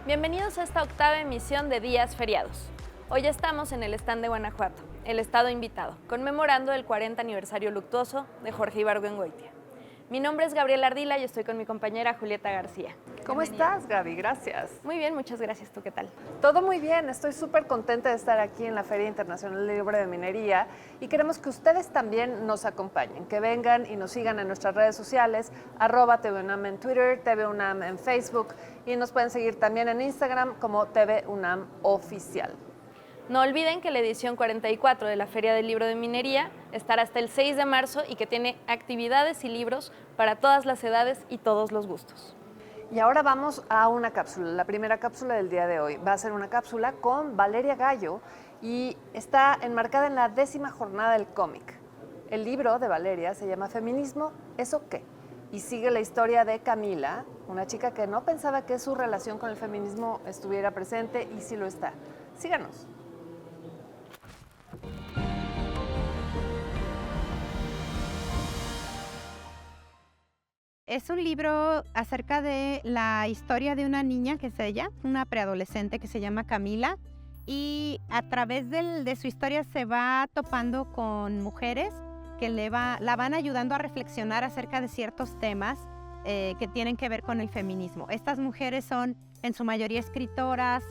Bienvenidos a esta octava emisión de Días Feriados. Hoy estamos en el stand de Guanajuato, el estado invitado, conmemorando el 40 aniversario luctuoso de Jorge Ibargüengoitia. Mi nombre es Gabriela Ardila y estoy con mi compañera Julieta García. ¿Cómo estás, Gaby? Gracias. Muy bien, muchas gracias. ¿Tú qué tal? Todo muy bien. Estoy súper contenta de estar aquí en la Feria Internacional del Libro de Minería y queremos que ustedes también nos acompañen, que vengan y nos sigan en nuestras redes sociales, @TVUNAM en Twitter, TVUNAM en Facebook y nos pueden seguir también en Instagram como TVUNAM Oficial. No olviden que la edición 44 de la Feria del Libro de Minería estará hasta el 6 de marzo y que tiene actividades y libros para todas las edades y todos los gustos. Y ahora vamos a una cápsula, la primera cápsula del día de hoy. Va a ser una cápsula con Valeria Gallo y está enmarcada en la 10ª jornada del cómic. El libro de Valeria se llama Feminismo, ¿eso qué? Y sigue la historia de Camila, una chica que no pensaba que su relación con el feminismo estuviera presente y sí lo está. Síganos. Es un libro acerca de la historia de una niña que es ella, una preadolescente que se llama Camila, y a través de su historia se va topando con mujeres que la van ayudando a reflexionar acerca de ciertos temas que tienen que ver con el feminismo. Estas mujeres son en su mayoría escritoras,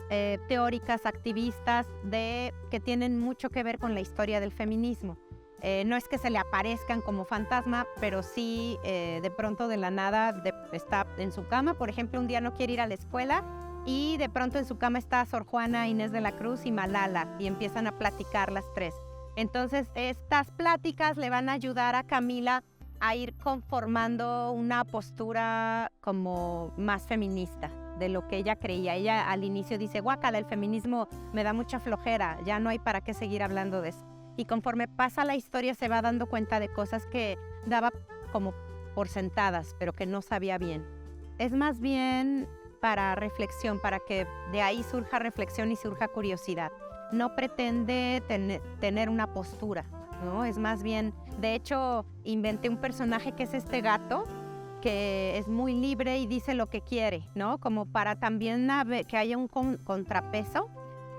teóricas, activistas, que tienen mucho que ver con la historia del feminismo. No es que se le aparezcan como fantasma, pero sí de pronto de la nada está en su cama. Por ejemplo, un día no quiere ir a la escuela y de pronto en su cama está Sor Juana Inés de la Cruz y Malala y empiezan a platicar las tres. Entonces estas pláticas le van a ayudar a Camila a ir conformando una postura como más feminista de lo que ella creía. Ella al inicio dice, guácala, el feminismo me da mucha flojera, ya no hay para qué seguir hablando de eso. Y conforme pasa la historia se va dando cuenta de cosas que daba como por sentadas, pero que no sabía bien. Es más bien para reflexión, para que de ahí surja reflexión y surja curiosidad. No pretende tener una postura, ¿no? Es más bien, de hecho, inventé un personaje que es este gato, que es muy libre y dice lo que quiere, ¿no? Como para también que haya un contrapeso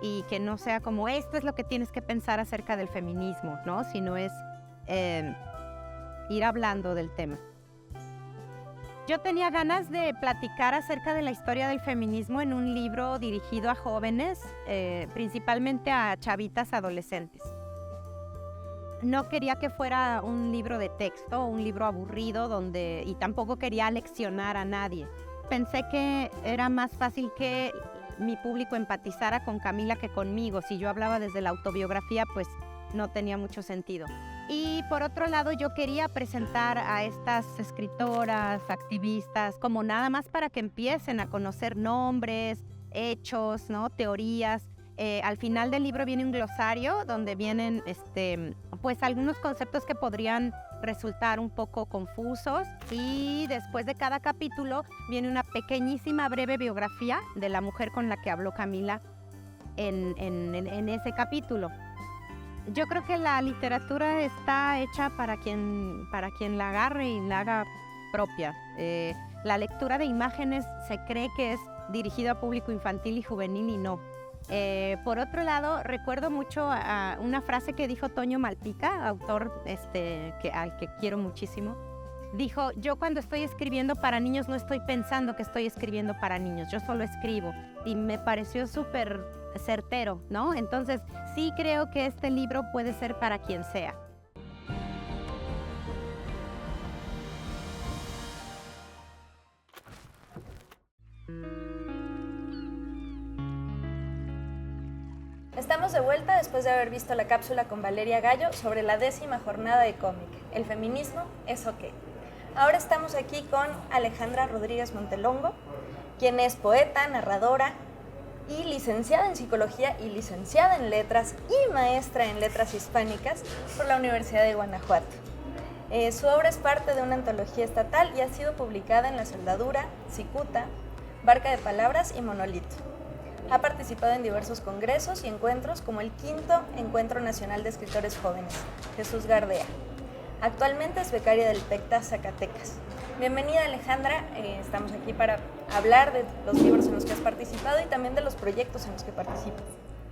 y que no sea como esto es lo que tienes que pensar acerca del feminismo, ¿no? Sino es ir hablando del tema. Yo tenía ganas de platicar acerca de la historia del feminismo en un libro dirigido a jóvenes, principalmente a chavitas adolescentes. No quería que fuera un libro de texto, un libro aburrido, y tampoco quería leccionar a nadie. Pensé que era más fácil que mi público empatizara con Camila que conmigo. Si yo hablaba desde la autobiografía, pues no tenía mucho sentido. Y por otro lado, yo quería presentar a estas escritoras, activistas, como nada más para que empiecen a conocer nombres, hechos, ¿no? Teorías. Al final del libro viene un glosario donde vienen pues algunos conceptos que podrían resultar un poco confusos, y después de cada capítulo viene una pequeñísima breve biografía de la mujer con la que habló Camila en ese capítulo. Yo creo que la literatura está hecha para quien la agarre y la haga propia. La lectura de imágenes se cree que es dirigida a público infantil y juvenil y no. Por otro lado, recuerdo mucho a una frase que dijo Toño Malpica, autor al que quiero muchísimo. Dijo, yo cuando estoy escribiendo para niños no estoy pensando que estoy escribiendo para niños, yo solo escribo. Y me pareció súper certero, ¿no? Entonces, sí creo que este libro puede ser para quien sea. Estamos de vuelta después de haber visto la cápsula con Valeria Gallo sobre la 10ª jornada de cómic, El feminismo, ¿eso qué? Ahora estamos aquí con Alejandra Rodríguez Montelongo, quien es poeta, narradora y licenciada en Psicología y licenciada en Letras y maestra en Letras Hispánicas por la Universidad de Guanajuato. Su obra es parte de una antología estatal y ha sido publicada en La Soldadura, Cicuta, Barca de Palabras y Monolito. Ha participado en diversos congresos y encuentros, como el 5º Encuentro Nacional de Escritores Jóvenes, Jesús Gardea. Actualmente es becaria del PECTA Zacatecas. Bienvenida, Alejandra, estamos aquí para hablar de los libros en los que has participado y también de los proyectos en los que participas.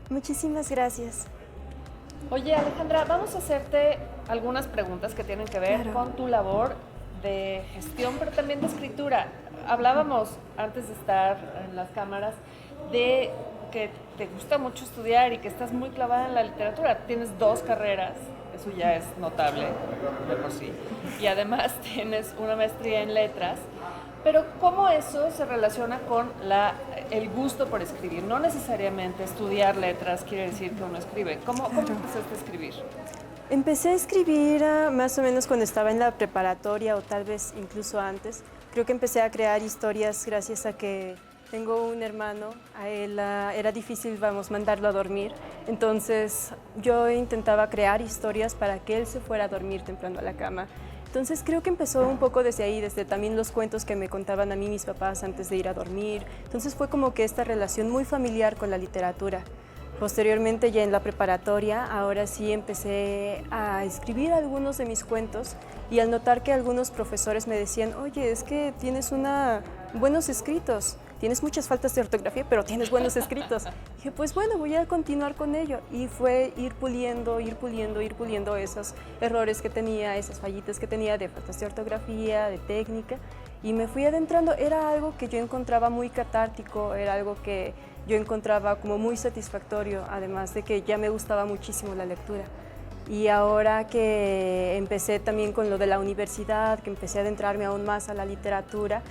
Muchísimas gracias. Oye, Alejandra, vamos a hacerte algunas preguntas que tienen que ver Claro. con tu labor de gestión, pero también de escritura. Hablábamos antes de estar en las cámaras de que te gusta mucho estudiar y que estás muy clavada en la literatura. Tienes 2 carreras, eso ya es notable de por sí. Y además tienes una maestría en letras. Pero ¿cómo eso se relaciona con el gusto por escribir? No necesariamente estudiar letras quiere decir que uno escribe. ¿Cómo empezaste a escribir? Empecé a escribir más o menos cuando estaba en la preparatoria o tal vez incluso antes. Creo que empecé a crear historias gracias a que tengo un hermano. A él era difícil, mandarlo a dormir. Entonces yo intentaba crear historias para que él se fuera a dormir temprano a la cama. Entonces creo que empezó un poco desde ahí, desde también los cuentos que me contaban a mí mis papás antes de ir a dormir. Entonces fue como que esta relación muy familiar con la literatura. Posteriormente, ya en la preparatoria, ahora sí empecé a escribir algunos de mis cuentos y al notar que algunos profesores me decían, oye, es que tienes buenos escritos, tienes muchas faltas de ortografía, pero tienes buenos escritos. Dije, pues bueno, voy a continuar con ello. Y fue ir puliendo esos errores que tenía, esas fallitas que tenía de faltas de ortografía, de técnica, y me fui adentrando. Era algo que yo encontraba muy catártico, era algo que yo encontraba como muy satisfactorio, además de que ya me gustaba muchísimo la lectura. Y ahora que empecé también con lo de la universidad, que empecé a adentrarme aún más a la literatura,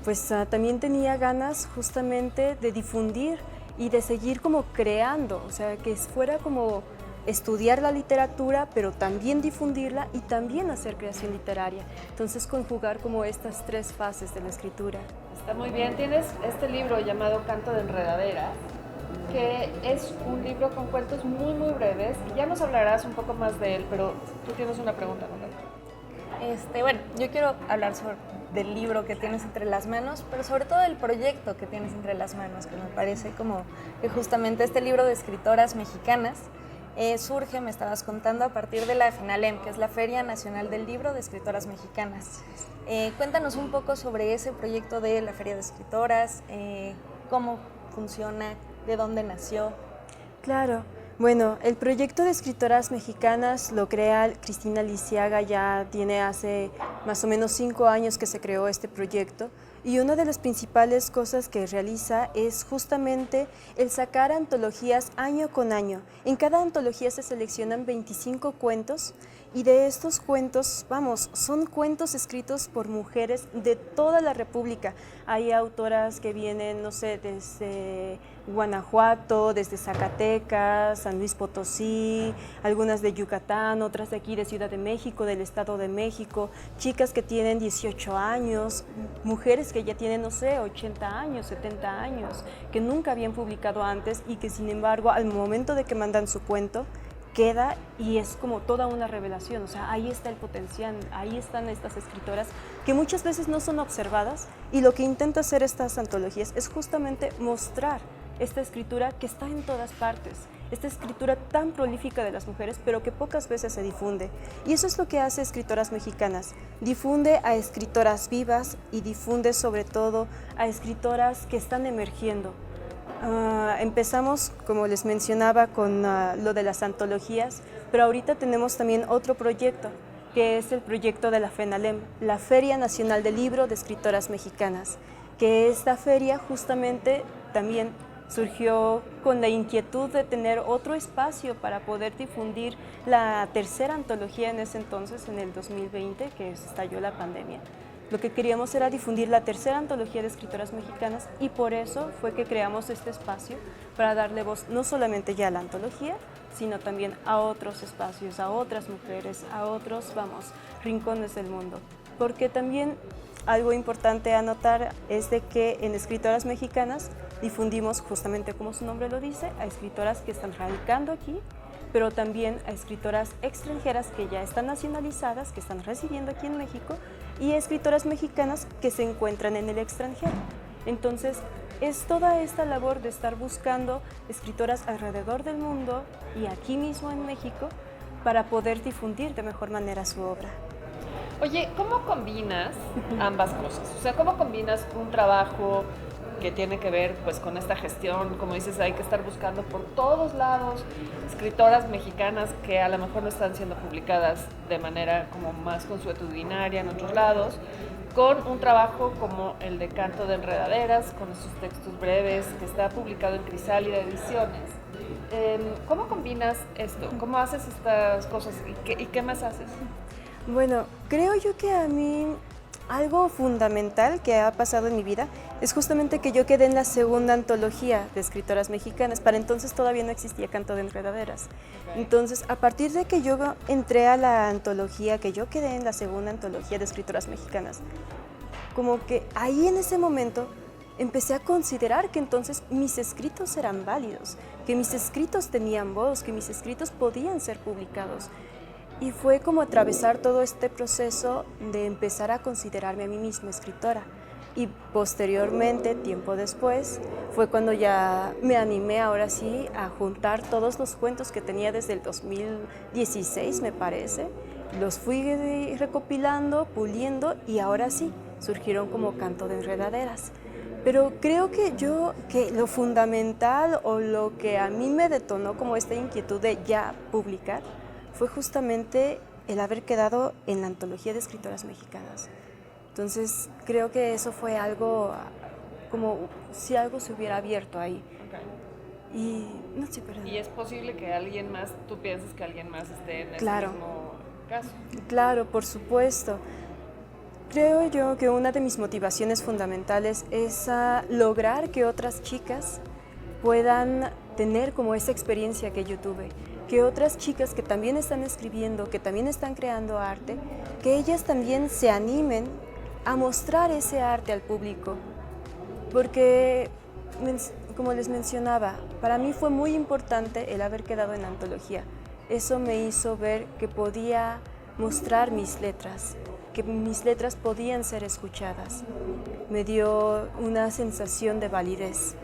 pues también tenía ganas justamente de difundir y de seguir como creando, o sea, que fuera como estudiar la literatura, pero también difundirla y también hacer creación literaria. Entonces conjugar como estas 3 fases de la escritura. Está muy bien. Tienes este libro llamado Canto de Enredadera, que es un libro con cuentos muy, muy breves. Ya nos hablarás un poco más de él, pero tú tienes una pregunta, ¿no? Bueno, yo quiero hablar del libro que tienes entre las manos, pero sobre todo del proyecto que tienes entre las manos, que me parece como que justamente este libro de escritoras mexicanas surge, me estabas contando, a partir de la FENALEM, que es la Feria Nacional del Libro de Escritoras Mexicanas. Cuéntanos un poco sobre ese proyecto de la Feria de Escritoras, cómo funciona, de dónde nació. Claro. Bueno, el proyecto de escritoras mexicanas lo crea Cristina Lisiaga, ya tiene hace más o menos 5 años que se creó este proyecto, y una de las principales cosas que realiza es justamente el sacar antologías año con año. En cada antología se seleccionan 25 cuentos, y de estos cuentos, son cuentos escritos por mujeres de toda la República. Hay autoras que vienen, no sé, desde Guanajuato, desde Zacatecas, San Luis Potosí, algunas de Yucatán, otras de aquí de Ciudad de México, del Estado de México, chicas que tienen 18 años, mujeres que ya tienen, no sé, 80 años, 70 años, que nunca habían publicado antes y que sin embargo al momento de que mandan su cuento, queda y es como toda una revelación. O sea, ahí está el potencial, ahí están estas escritoras que muchas veces no son observadas, y lo que intenta hacer estas antologías es justamente mostrar esta escritura que está en todas partes, esta escritura tan prolífica de las mujeres, pero que pocas veces se difunde. Y eso es lo que hace Escritoras Mexicanas, difunde a escritoras vivas y difunde sobre todo a escritoras que están emergiendo. Empezamos, como les mencionaba, con lo de las antologías, pero ahorita tenemos también otro proyecto, que es el proyecto de la FENALEM, la Feria Nacional del Libro de Escritoras Mexicanas, que esta feria justamente también surgió con la inquietud de tener otro espacio para poder difundir la tercera antología en ese entonces, en el 2020, que estalló la pandemia. Lo que queríamos era difundir la tercera antología de escritoras mexicanas, y por eso fue que creamos este espacio para darle voz no solamente ya a la antología, sino también a otros espacios, a otras mujeres, a otros, rincones del mundo. Porque también algo importante a notar es de que en Escritoras Mexicanas difundimos, justamente como su nombre lo dice, a escritoras que están radicando aquí, pero también a escritoras extranjeras que ya están nacionalizadas, que están residiendo aquí en México, y a escritoras mexicanas que se encuentran en el extranjero. Entonces, es toda esta labor de estar buscando escritoras alrededor del mundo y aquí mismo en México para poder difundir de mejor manera su obra. Oye, ¿cómo combinas ambas cosas? O sea, ¿cómo combinas un trabajo que tiene que ver pues con esta gestión? Como dices, hay que estar buscando por todos lados escritoras mexicanas que a lo mejor no están siendo publicadas de manera como más consuetudinaria en otros lados, con un trabajo como el de Canto de Enredaderas, con esos textos breves que está publicado en Crisálida Ediciones. ¿Cómo combinas esto? ¿Cómo haces estas cosas? ¿Y qué más haces? Bueno, creo yo que a mí algo fundamental que ha pasado en mi vida es justamente que yo quedé en la segunda antología de escritoras mexicanas. Para entonces todavía no existía Canto de Enredaderas. Entonces, a partir de que yo entré a la antología, que yo quedé en la segunda antología de escritoras mexicanas, como que ahí en ese momento empecé a considerar que entonces mis escritos eran válidos, que mis escritos tenían voz, que mis escritos podían ser publicados. Y fue como atravesar todo este proceso de empezar a considerarme a mí misma escritora. Y posteriormente, tiempo después, fue cuando ya me animé ahora sí a juntar todos los cuentos que tenía desde el 2016, me parece. Los fui recopilando, puliendo y ahora sí, surgieron como Canto de Enredaderas. Pero creo que lo fundamental o lo que a mí me detonó como esta inquietud de ya publicar fue justamente el haber quedado en la antología de escritoras mexicanas. Entonces, creo que eso fue algo como si algo se hubiera abierto ahí. Okay. Y no sé, perdón. ¿Y es posible que alguien más, tú pienses que alguien más esté en ese mismo caso? Claro, por supuesto. Creo yo que una de mis motivaciones fundamentales es lograr que otras chicas puedan tener como esa experiencia que yo tuve, que otras chicas que también están escribiendo, que también están creando arte, que ellas también se animen a mostrar ese arte al público. Porque, como les mencionaba, para mí fue muy importante el haber quedado en la antología. Eso me hizo ver que podía mostrar mis letras, que mis letras podían ser escuchadas. Me dio una sensación de validez.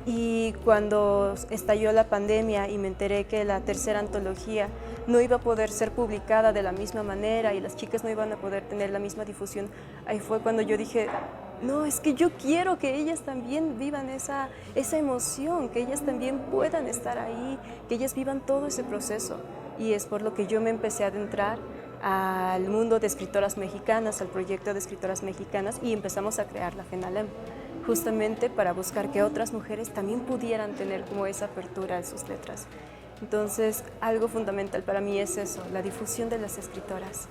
Y cuando estalló la pandemia y me enteré que la tercera antología no iba a poder ser publicada de la misma manera y las chicas no iban a poder tener la misma difusión, ahí fue cuando yo dije, no, es que yo quiero que ellas también vivan esa emoción, que ellas también puedan estar ahí, que ellas vivan todo ese proceso. Y es por lo que yo me empecé a adentrar al mundo de escritoras mexicanas, al proyecto de escritoras mexicanas y empezamos a crear la FENALEM, justamente para buscar que otras mujeres también pudieran tener como esa apertura en sus letras. Entonces, algo fundamental para mí es eso, la difusión de las escritoras.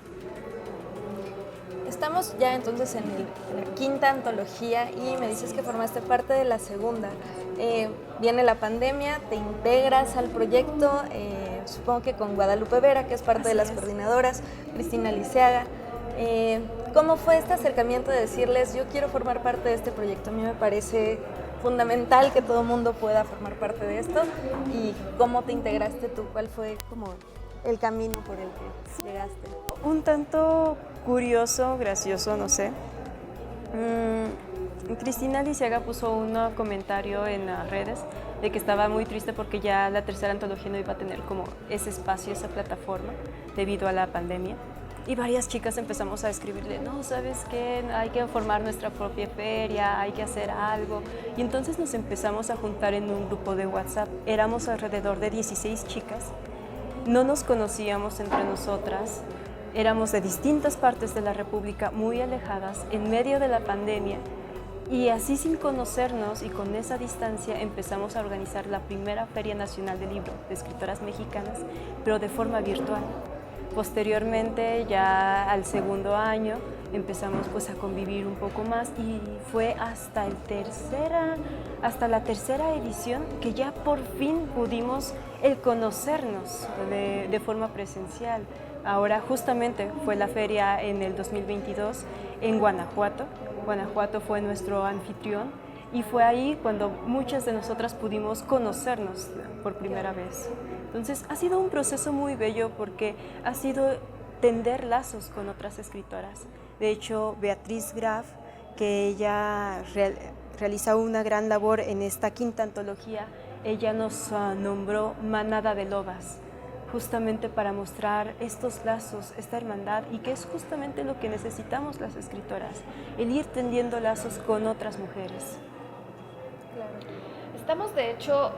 Estamos ya entonces en la quinta antología y me dices que formaste parte de la segunda. Viene la pandemia, te integras al proyecto, supongo que con Guadalupe Vera, que es parte de las coordinadoras, Cristina Liceaga. ¿Cómo fue este acercamiento de decirles, yo quiero formar parte de este proyecto? A mí me parece fundamental que todo el mundo pueda formar parte de esto. ¿Y cómo te integraste tú? ¿Cuál fue como el camino por el que llegaste? Un tanto curioso, gracioso, no sé. Cristina Liceaga puso un comentario en las redes de que estaba muy triste porque ya la tercera antología no iba a tener como ese espacio, esa plataforma debido a la pandemia. Y varias chicas empezamos a escribirle, no, ¿sabes qué? Hay que formar nuestra propia feria, hay que hacer algo. Y entonces nos empezamos a juntar en un grupo de WhatsApp. Éramos alrededor de 16 chicas. No nos conocíamos entre nosotras. Éramos de distintas partes de la República, muy alejadas, en medio de la pandemia. Y así sin conocernos y con esa distancia empezamos a organizar la primera Feria Nacional del Libro de Escritoras Mexicanas, pero de forma virtual. Posteriormente, ya al segundo año, empezamos pues a convivir un poco más y fue hasta la tercera edición que ya por fin pudimos el conocernos de forma presencial. Ahora justamente fue la feria en el 2022 en Guanajuato. Guanajuato fue nuestro anfitrión y fue ahí cuando muchas de nosotras pudimos conocernos por primera vez. Entonces ha sido un proceso muy bello porque ha sido tender lazos con otras escritoras. De hecho, Beatriz Graf, que ella realiza una gran labor en esta quinta antología, ella nos nombró Manada de Lobas, justamente para mostrar estos lazos, esta hermandad, y que es justamente lo que necesitamos las escritoras, el ir tendiendo lazos con otras mujeres. Estamos, de hecho,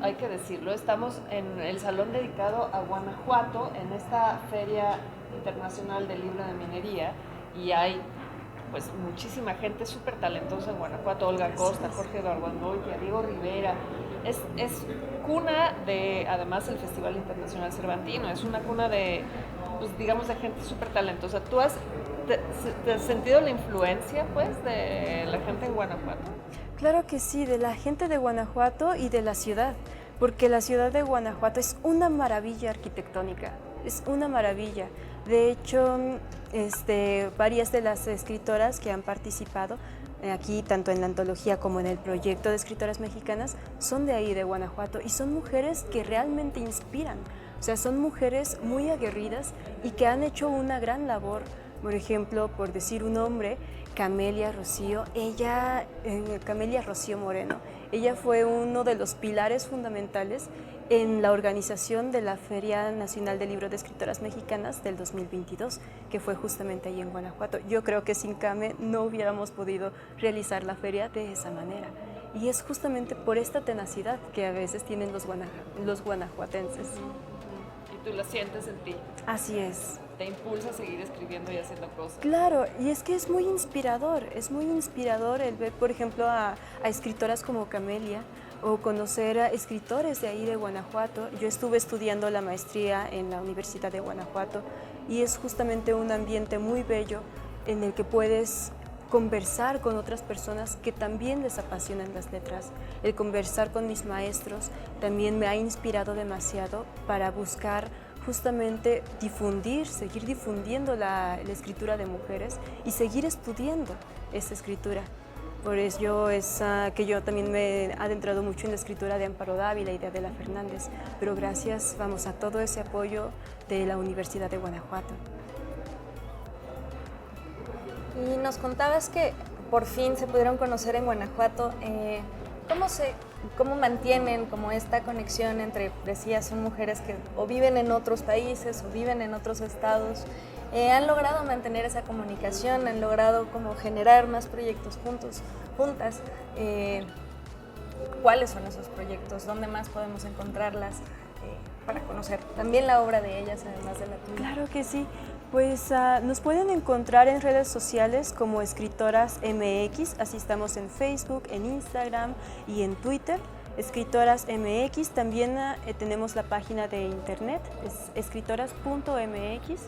hay que decirlo, estamos en el salón dedicado a Guanajuato, en esta Feria Internacional del Libro de Minería, y hay pues muchísima gente súper talentosa en Guanajuato: Olga Costa, Jorge Garguandoya, Diego Rivera. Es cuna de, además, el Festival Internacional Cervantino, es una cuna de, pues, digamos, de gente súper talentosa. ¿Tú has sentido la influencia, pues, de la gente en Guanajuato? Claro que sí, de la gente de Guanajuato y de la ciudad, porque la ciudad de Guanajuato es una maravilla arquitectónica, es una maravilla. De hecho, varias de las escritoras que han participado aquí, tanto en la antología como en el proyecto de escritoras mexicanas, son de ahí, de Guanajuato, y son mujeres que realmente inspiran. O sea, son mujeres muy aguerridas y que han hecho una gran labor. Por ejemplo, por decir un nombre, Camelia Rocío Moreno. Ella fue uno de los pilares fundamentales en la organización de la Feria Nacional del Libro de Escritoras Mexicanas del 2022, que fue justamente ahí en Guanajuato. Yo creo que sin Came no hubiéramos podido realizar la feria de esa manera. Y es justamente por esta tenacidad que a veces tienen los guanajuatenses. Y tú la sientes en ti. Así es. Te impulsa a seguir escribiendo y haciendo cosas. Claro, y es que es muy inspirador el ver, por ejemplo, a escritoras como Camelia, o conocer a escritores de ahí de Guanajuato. Yo estuve estudiando la maestría en la Universidad de Guanajuato y es justamente un ambiente muy bello en el que puedes conversar con otras personas que también les apasionan las letras. El conversar con mis maestros también me ha inspirado demasiado para buscar justamente seguir difundiendo la escritura de mujeres y seguir estudiando esa escritura. Por ello es que yo también me he adentrado mucho en la escritura de Amparo Dávila y de Adela Fernández, pero gracias, a todo ese apoyo de la Universidad de Guanajuato. Y nos contabas que por fin se pudieron conocer en Guanajuato. ¿Cómo mantienen como esta conexión entre, decías, son mujeres que o viven en otros países o viven en otros estados? ¿Han logrado mantener esa comunicación? ¿Han logrado como generar más proyectos juntas? ¿Cuáles son esos proyectos? ¿Dónde más podemos encontrarlas para conocer también la obra de ellas, además de la tuya? Claro que sí. Pues nos pueden encontrar en redes sociales como Escritoras MX, así estamos en Facebook, en Instagram y en Twitter. Escritoras MX, también tenemos la página de internet, es escritoras.mx.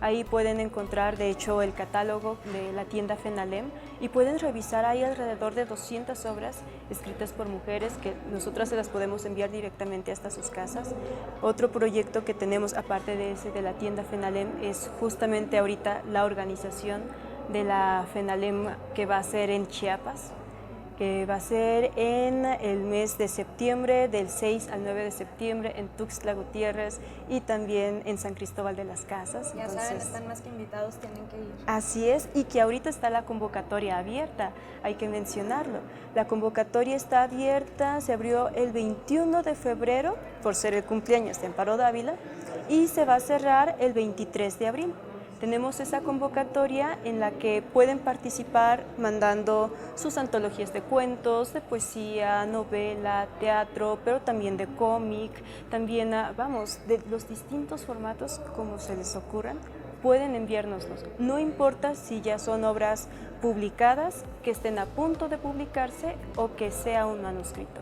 Ahí pueden encontrar, de hecho, el catálogo de la tienda Fenalem y pueden revisar ahí alrededor de 200 obras escritas por mujeres que nosotras se las podemos enviar directamente hasta sus casas. Otro proyecto que tenemos, aparte de ese de la tienda Fenalem, es justamente ahorita la organización de la Fenalem que va a ser en Chiapas, que va a ser en el mes de septiembre, del 6 al 9 de septiembre, en Tuxtla Gutiérrez y también en San Cristóbal de las Casas. Ya saben, están más que invitados, tienen que ir. Así es, y que ahorita está la convocatoria abierta, hay que mencionarlo. La convocatoria está abierta, se abrió el 21 de febrero, por ser el cumpleaños de Amparo Dávila, y se va a cerrar el 23 de abril. Tenemos esa convocatoria en la que pueden participar mandando sus antologías de cuentos, de poesía, novela, teatro, pero también de cómic, también, de los distintos formatos como se les ocurran, pueden enviárnoslos. No importa si ya son obras publicadas, que estén a punto de publicarse o que sea un manuscrito.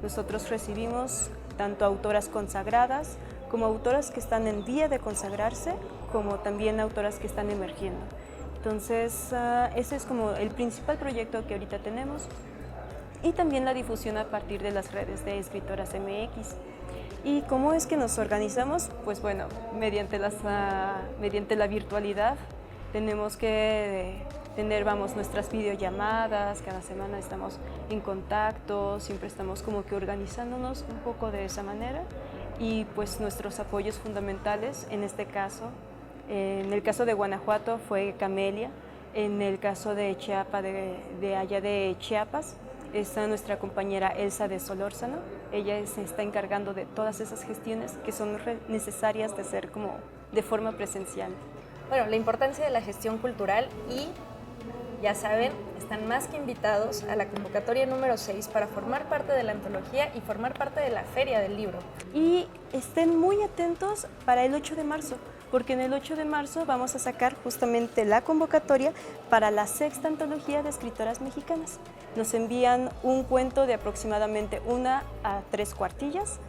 Nosotros recibimos tanto autoras consagradas como autoras que están en vía de consagrarse, como también autoras que están emergiendo. Entonces, ese es como el principal proyecto que ahorita tenemos, y también la difusión a partir de las redes de Escritoras MX. ¿Y cómo es que nos organizamos? Pues bueno, mediante la virtualidad. Tenemos que tener, nuestras videollamadas, cada semana estamos en contacto, siempre estamos como que organizándonos un poco de esa manera, y pues nuestros apoyos fundamentales, en este caso, en el caso de Guanajuato fue Camelia, en el caso de Chiapas, de allá de Chiapas, está nuestra compañera Elsa de Solórzano. Ella se está encargando de todas esas gestiones que son necesarias de hacer como de forma presencial. Bueno, la importancia de la gestión cultural y, ya saben, están más que invitados a la convocatoria número 6 para formar parte de la antología y formar parte de la Feria del Libro. Y estén muy atentos para el 8 de marzo, porque en el 8 de marzo vamos a sacar justamente la convocatoria para la 6ª antología de escritoras mexicanas. Nos envían un cuento de aproximadamente 1 a 3 cuartillas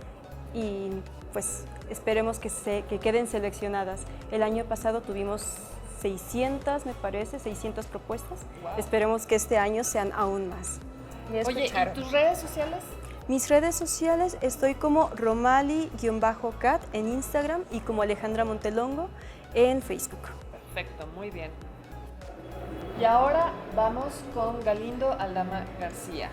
y pues esperemos que queden seleccionadas. El año pasado tuvimos 600, me parece, 600 propuestas. Wow. Esperemos que este año sean aún más. Oye, ¿y tus redes sociales? Mis redes sociales estoy como romali-cat en Instagram y como Alejandra Montelongo en Facebook. Perfecto, muy bien. Y ahora vamos con Galindo Aldama García.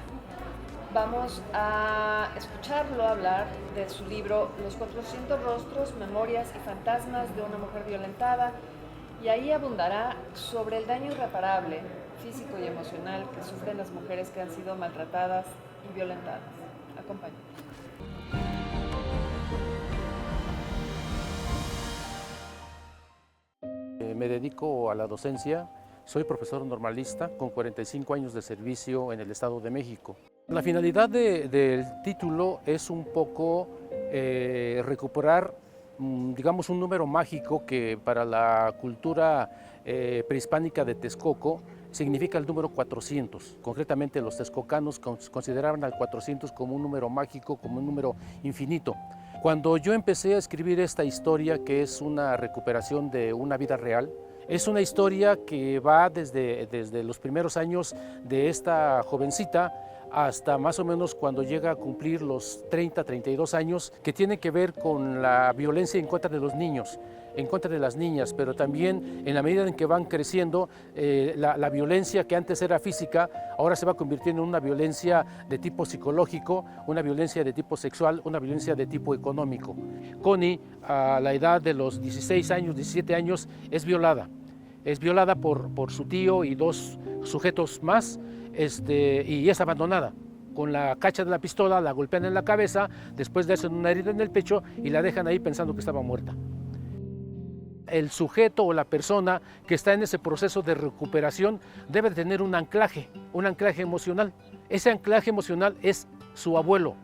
Vamos a escucharlo hablar de su libro Los 400 rostros, memorias y fantasmas de una mujer violentada, y ahí abundará sobre el daño irreparable, físico y emocional, que sufren las mujeres que han sido maltratadas y violentadas. Acompáñanos. Me dedico a la docencia, soy profesor normalista con 45 años de servicio en el Estado de México. La finalidad del título es un poco recuperar, digamos, un número mágico que para la cultura prehispánica de Texcoco significa el número 400. Concretamente los texcocanos consideraban al 400 como un número mágico, como un número infinito. Cuando yo empecé a escribir esta historia, que es una recuperación de una vida real, es una historia que va desde los primeros años de esta jovencita hasta más o menos cuando llega a cumplir los 30, 32 años, que tiene que ver con la violencia en contra de los niños, en contra de las niñas, pero también en la medida en que van creciendo, la violencia que antes era física, ahora se va convirtiendo en una violencia de tipo psicológico, una violencia de tipo sexual, una violencia de tipo económico. Connie, a la edad de los 16 años, 17 años, es violada por su tío y 2 sujetos más, y es abandonada. Con la cacha de la pistola la golpean en la cabeza, después de hacer una herida en el pecho y la dejan ahí pensando que estaba muerta. El sujeto o la persona que está en ese proceso de recuperación debe tener un anclaje emocional. Ese anclaje emocional es su abuelo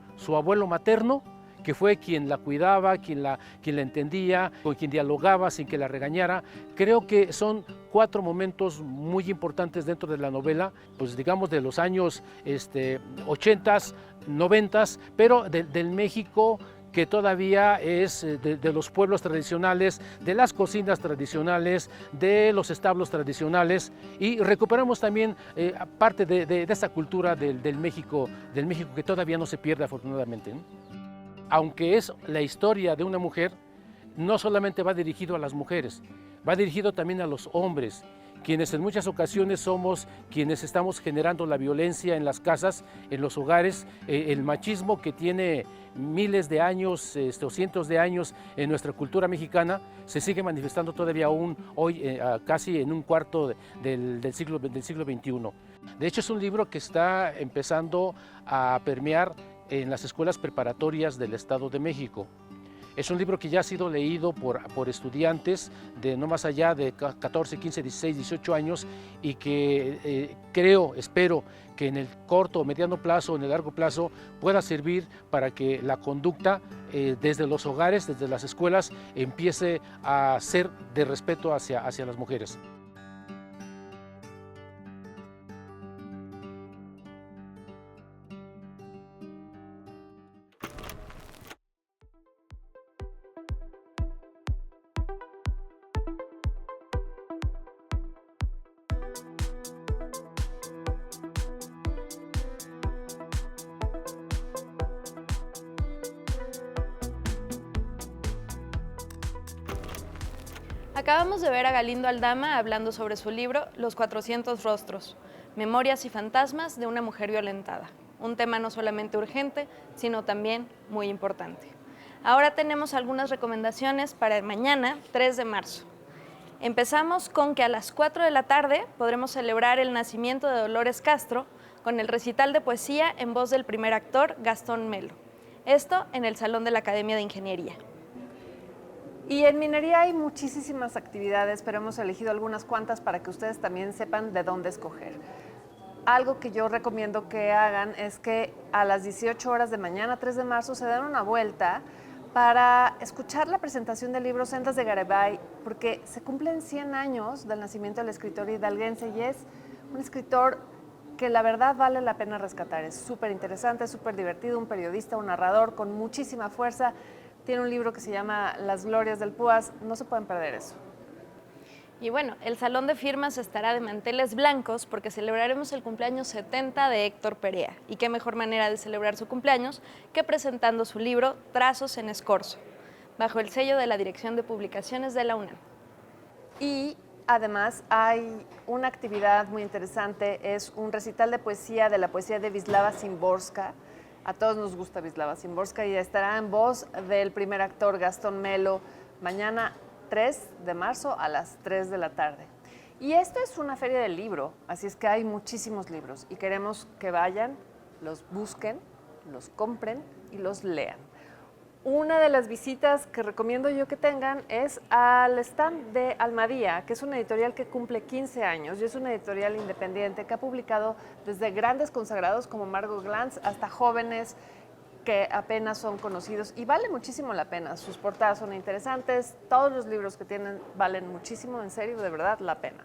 materno, que fue quien la cuidaba, quien la entendía, con quien dialogaba sin que la regañara. Creo que son 4 momentos muy importantes dentro de la novela, pues digamos de los años 80s, 90s, pero del México que todavía es de los pueblos tradicionales, de las cocinas tradicionales, de los establos tradicionales, y recuperamos también parte de esa cultura del México que todavía no se pierde afortunadamente, ¿no? Aunque es la historia de una mujer, no solamente va dirigido a las mujeres, va dirigido también a los hombres, quienes en muchas ocasiones somos quienes estamos generando la violencia en las casas, en los hogares, el machismo que tiene miles de años o cientos de años en nuestra cultura mexicana, se sigue manifestando todavía aún hoy, casi en un cuarto del siglo XXI. De hecho, es un libro que está empezando a permear en las escuelas preparatorias del Estado de México. Es un libro que ya ha sido leído por estudiantes de no más allá de 14, 15, 16, 18 años y que espero que en el corto o mediano plazo, en el largo plazo, pueda servir para que la conducta desde los hogares, desde las escuelas, empiece a ser de respeto hacia las mujeres. Acabamos de ver a Galindo Aldama hablando sobre su libro Los 400 rostros, memorias y fantasmas de una mujer violentada. Un tema no solamente urgente, sino también muy importante. Ahora tenemos algunas recomendaciones para mañana, 3 de marzo. Empezamos con que a las 4 de la tarde podremos celebrar el nacimiento de Dolores Castro, con el recital de poesía en voz del primer actor, Gastón Melo. Esto en el Salón de la Academia de Ingeniería. Y en minería hay muchísimas actividades, pero hemos elegido algunas cuantas para que ustedes también sepan de dónde escoger. Algo que yo recomiendo que hagan es que a las 18 horas de mañana, 3 de marzo, se den una vuelta para escuchar la presentación del libro Sendas de Garibay, porque se cumplen 100 años del nacimiento del escritor hidalguense y es un escritor que la verdad vale la pena rescatar. Es súper interesante, súper divertido, un periodista, un narrador con muchísima fuerza. Tiene un libro que se llama Las Glorias del Púas, no se pueden perder eso. Y bueno, el salón de firmas estará de manteles blancos porque celebraremos el cumpleaños 70 de Héctor Perea. Y qué mejor manera de celebrar su cumpleaños que presentando su libro Trazos en Escorzo, bajo el sello de la Dirección de Publicaciones de la UNAM. Y además hay una actividad muy interesante, es un recital de la poesía de Wisława Szymborska. A todos nos gusta Wisława Szymborska y estará en voz del primer actor Gastón Melo mañana 3 de marzo a las 3 de la tarde. Y esto es una feria del libro, así es que hay muchísimos libros y queremos que vayan, los busquen, los compren y los lean. Una de las visitas que recomiendo yo que tengan es al stand de Almadía, que es una editorial que cumple 15 años y es una editorial independiente que ha publicado desde grandes consagrados como Margot Glantz hasta jóvenes que apenas son conocidos y vale muchísimo la pena. Sus portadas son interesantes, todos los libros que tienen valen muchísimo, en serio, de verdad, la pena.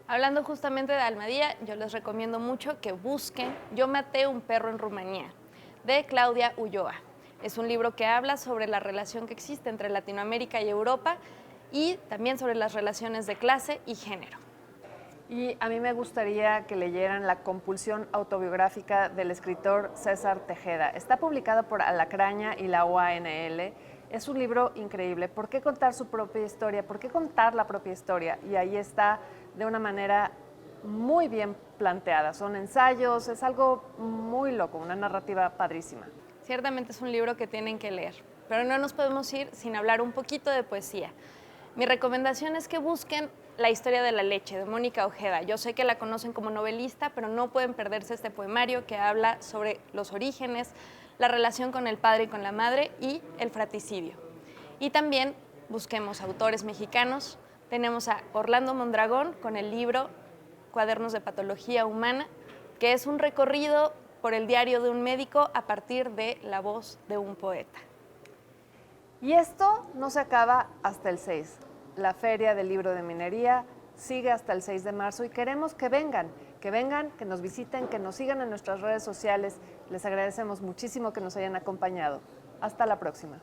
Hablando justamente de Almadía, yo les recomiendo mucho que busquen Yo maté un perro en Rumanía, de Claudia Ulloa. Es un libro que habla sobre la relación que existe entre Latinoamérica y Europa y también sobre las relaciones de clase y género. Y a mí me gustaría que leyeran La compulsión autobiográfica del escritor César Tejeda. Está publicado por Alacraña y la UANL. Es un libro increíble. ¿Por qué contar su propia historia? ¿Por qué contar la propia historia? Y ahí está de una manera muy bien planteada. Son ensayos, es algo muy loco, una narrativa padrísima. Ciertamente es un libro que tienen que leer, pero no nos podemos ir sin hablar un poquito de poesía. Mi recomendación es que busquen La historia de la leche, de Mónica Ojeda. Yo sé que la conocen como novelista, pero no pueden perderse este poemario que habla sobre los orígenes, la relación con el padre y con la madre y el fratricidio. Y también busquemos autores mexicanos. Tenemos a Orlando Mondragón con el libro Cuadernos de Patología Humana, que es un recorrido por el diario de un médico a partir de la voz de un poeta. Y esto no se acaba hasta el 6. La Feria del Libro de Minería sigue hasta el 6 de marzo y queremos que vengan, que nos visiten, que nos sigan en nuestras redes sociales. Les agradecemos muchísimo que nos hayan acompañado. Hasta la próxima.